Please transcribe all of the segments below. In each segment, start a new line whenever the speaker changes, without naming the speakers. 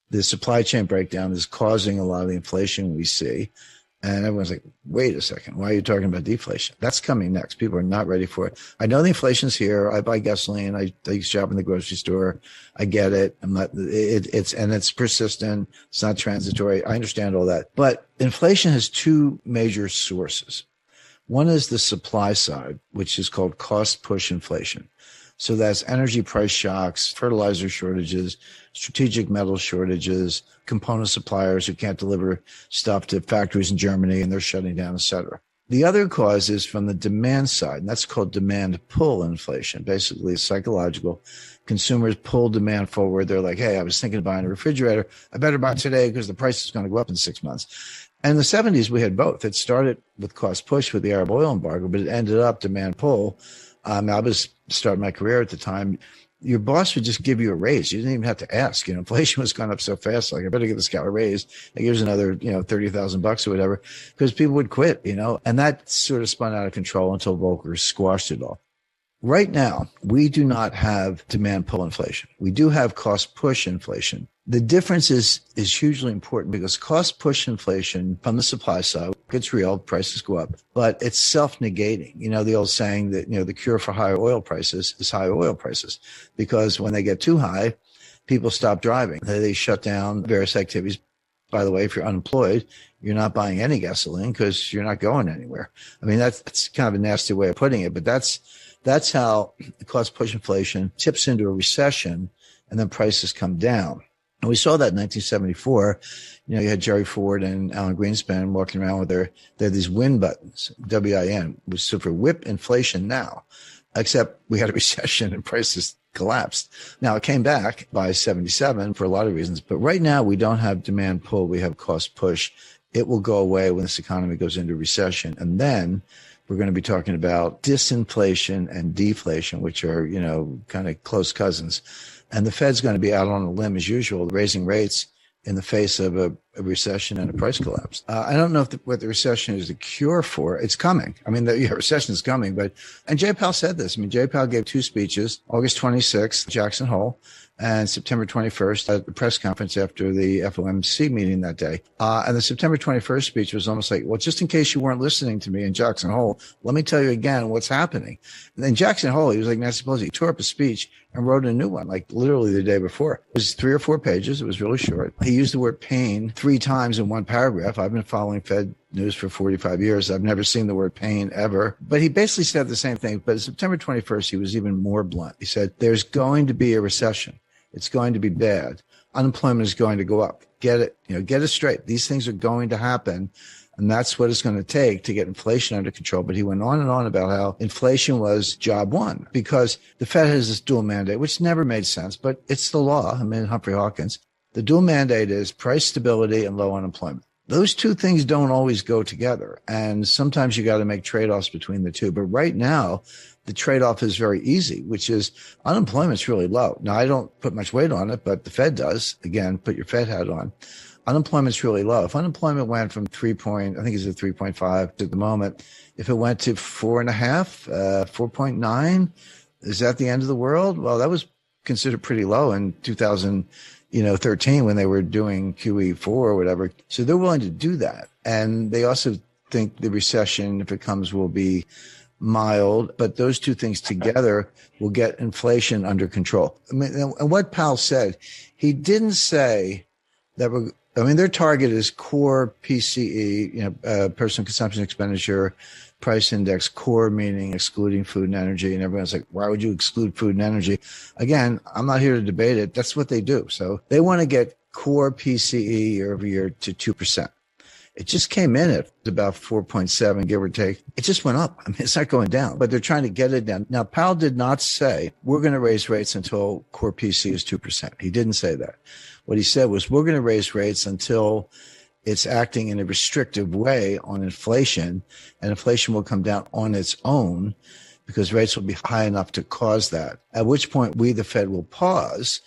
The supply chain breakdown is causing a lot of the inflation we see. And everyone's like, wait a second, why are you talking about deflation? That's coming next. People are not ready for it. I know the inflation's here. I buy gasoline. I shop in the grocery store. I get it. It's persistent. It's not transitory. I understand all that. But inflation has two major sources. One is the supply side, which is called cost push inflation. So that's energy price shocks, fertilizer shortages, strategic metal shortages, component suppliers who can't deliver stuff to factories in Germany and they're shutting down, et cetera. The other cause is from the demand side, and that's called demand pull inflation. Basically, it's psychological. Consumers pull demand forward. They're like, hey, I was thinking of buying a refrigerator. I better buy it today because the price is going to go up in 6 months. And in the 70s, we had both. It started with cost push with the Arab oil embargo, but it ended up demand pull. I was starting my career at the time. Your boss would just give you a raise. You didn't even have to ask. Inflation was going up so fast. Like, I better get this guy a raise. Like, here's another, $30,000 or whatever, because people would quit, and that sort of spun out of control until Volcker squashed it all. Right now, we do not have demand pull inflation. We do have cost push inflation. The difference is hugely important because cost push inflation from the supply side, it's real, prices go up, but it's self-negating. The old saying that, the cure for higher oil prices is higher oil prices, because when they get too high, people stop driving. They shut down various activities. By the way, if you're unemployed, you're not buying any gasoline because you're not going anywhere. I mean, that's kind of a nasty way of putting it, but that's how the cost push inflation tips into a recession and then prices come down. And we saw that in 1974. You had Jerry Ford and Alan Greenspan walking around with they had these win buttons, WIN, which stood for whip inflation now, except we had a recession and prices collapsed. Now, it came back by 77 for a lot of reasons, but right now we don't have demand pull. We have cost push. It will go away when this economy goes into recession. And then we're going to be talking about disinflation and deflation, which are, kind of close cousins. And the Fed's going to be out on a limb as usual, raising rates in the face of a recession and a price collapse. I don't know what the recession is the cure for. It's coming. I mean, the recession is coming. And Jay Powell said this. I mean, Jay Powell gave two speeches, August 26th, Jackson Hole, and September 21st at the press conference after the FOMC meeting that day. And the September 21st speech was almost like, well, just in case you weren't listening to me in Jackson Hole, let me tell you again what's happening. And then Jackson Hole, he was like Nancy Pelosi. He tore up a speech and wrote a new one, like literally the day before. It was 3 or 4 pages. It was really short. He used the word pain 3 times in one paragraph. I've been following Fed news for 45 years. I've never seen the word pain ever. But he basically said the same thing. But September 21st, he was even more blunt. He said, there's going to be a recession. It's going to be bad. Unemployment is going to go up. Get it straight. These things are going to happen. And that's what it's going to take to get inflation under control. But he went on and on about how inflation was job one because the Fed has this dual mandate, which never made sense, but it's the law. I mean, Humphrey Hawkins, the dual mandate is price stability and low unemployment. Those two things don't always go together. And sometimes you got to make trade-offs between the two. But right now, the trade-off is very easy, which is unemployment's really low. Now, I don't put much weight on it, but the Fed does. Again, put your Fed hat on. Unemployment's really low. If unemployment went from 3.5 at the moment, if it went to 4.5, 4.9, is that the end of the world? Well, that was considered pretty low in 2013 when they were doing QE4 or whatever. So they're willing to do that. And they also think the recession, if it comes, will be mild, but those two things together will get inflation under control. I mean, and what Powell said, he didn't say that their target is core PCE, personal consumption expenditure price index, core meaning excluding food and energy. And everyone's like, why would you exclude food and energy? Again, I'm not here to debate it. That's what they do. So they want to get core PCE year over year to 2%. It just came in at about 4.7, give or take. It just went up. I mean, it's not going down, but they're trying to get it down. Now, Powell did not say we're going to raise rates until core PC is 2%. He didn't say that. What he said was we're going to raise rates until it's acting in a restrictive way on inflation, and inflation will come down on its own because rates will be high enough to cause that, at which point we, the Fed, will pause.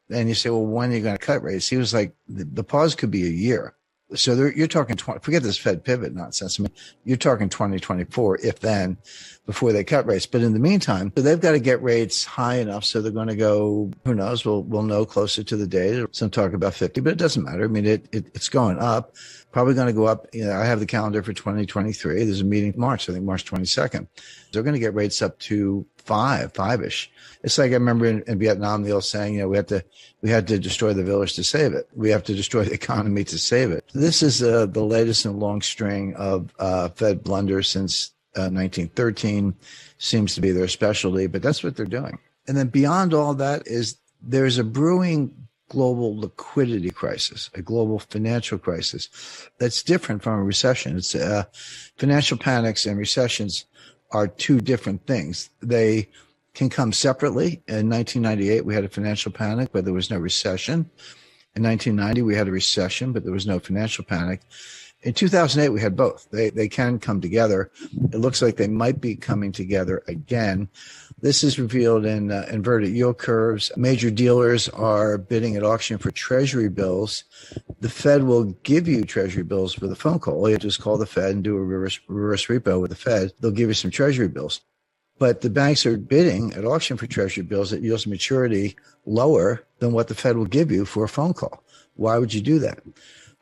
And you say, well, when are you going to cut rates? He was like, the pause could be a year. So you're talking 20, forget this Fed pivot nonsense. I mean, you're talking 2024, if then, before they cut rates. But in the meantime, so they've got to get rates high enough. So they're going to go, who knows, we'll know closer to the date. Some talk about 50, but it doesn't matter. I mean, it's going up, probably going to go up. You know, I have the calendar for 2023. There's a meeting in March, I think March 22nd. They're going to get rates up to five-ish. It's like I remember in Vietnam, the old saying, you know, we had to destroy the village to save it. We have to destroy the economy to save it. This is the latest in a long string of Fed blunders since 1913. Seems to be their specialty, but that's what they're doing. And then beyond all that is there's a brewing global liquidity crisis, a global financial crisis that's different from a recession. It's financial panics and recessions are two different things. They can come separately. In 1998, we had a financial panic, but there was no recession. In 1990, we had a recession, but there was no financial panic. In 2008, we had both. They can come together. It looks like they might be coming together again. This is revealed in inverted yield curves. Major dealers are bidding at auction for treasury bills. The Fed will give you treasury bills with a phone call. All you have to do is call the Fed and do a reverse repo with the Fed. They'll give you some treasury bills. But the banks are bidding at auction for treasury bills that yields maturity lower than what the Fed will give you for a phone call. Why would you do that?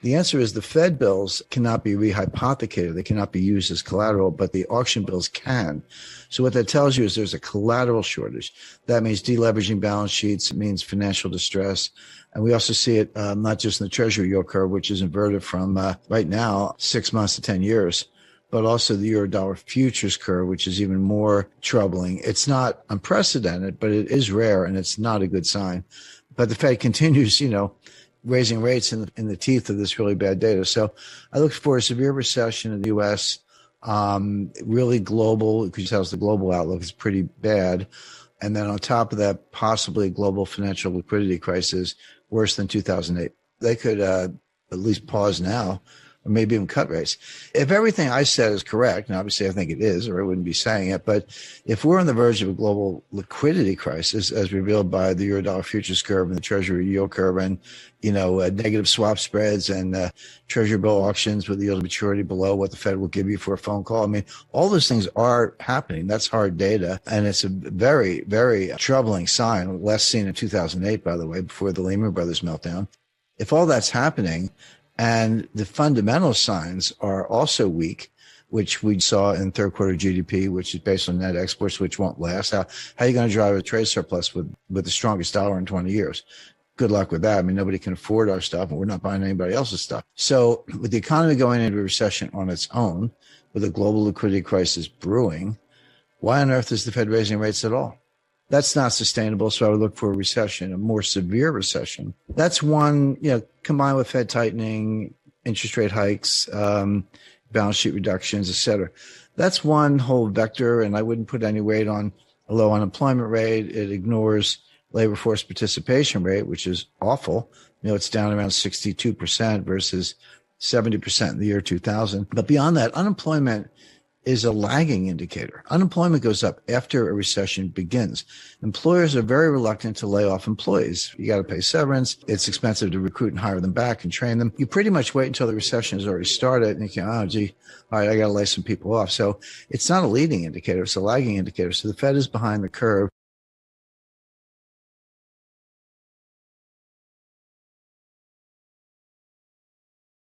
The answer is the Fed bills cannot be rehypothecated. They cannot be used as collateral, but the auction bills can. So what that tells you is there's a collateral shortage. That means deleveraging balance sheets. It means financial distress. And we also see it not just in the treasury yield curve, which is inverted from right now 6 months to 10 years, but also the euro-dollar futures curve, which is even more troubling. It's not unprecedented, but it is rare, and it's not a good sign. But the Fed continues, raising rates in the teeth of this really bad data. So I look for a severe recession in the U.S., really global, because tells the global outlook is pretty bad. And then on top of that, possibly a global financial liquidity crisis worse than 2008. They could at least pause now, or maybe even cut rates. If everything I said is correct, and obviously I think it is, or I wouldn't be saying it, but if we're on the verge of a global liquidity crisis, as revealed by the euro-dollar futures curve and the treasury yield curve and, negative swap spreads and treasury bill auctions with the yield of maturity below what the Fed will give you for a phone call. I mean, all those things are happening. That's hard data. And it's a very, very troubling sign, last seen in 2008, by the way, before the Lehman Brothers meltdown. If all that's happening, and the fundamental signs are also weak, which we saw in third quarter GDP, which is based on net exports, which won't last. How are you going to drive a trade surplus with the strongest dollar in 20 years? Good luck with that. I mean, nobody can afford our stuff, and we're not buying anybody else's stuff. So with the economy going into a recession on its own, with a global liquidity crisis brewing, why on earth is the Fed raising rates at all? That's not sustainable. So I would look for a recession, a more severe recession. That's one, combined with Fed tightening, interest rate hikes, balance sheet reductions, et cetera. That's one whole vector. And I wouldn't put any weight on a low unemployment rate. It ignores labor force participation rate, which is awful. It's down around 62% versus 70% in the year 2000. But beyond that, unemployment is a lagging indicator. Unemployment goes up after a recession begins. Employers are very reluctant to lay off employees. You got to pay severance. It's expensive to recruit and hire them back and train them. You pretty much wait until the recession has already started and you can, all right, I got to lay some people off. So it's not a leading indicator. It's a lagging indicator. So the Fed is behind the curve.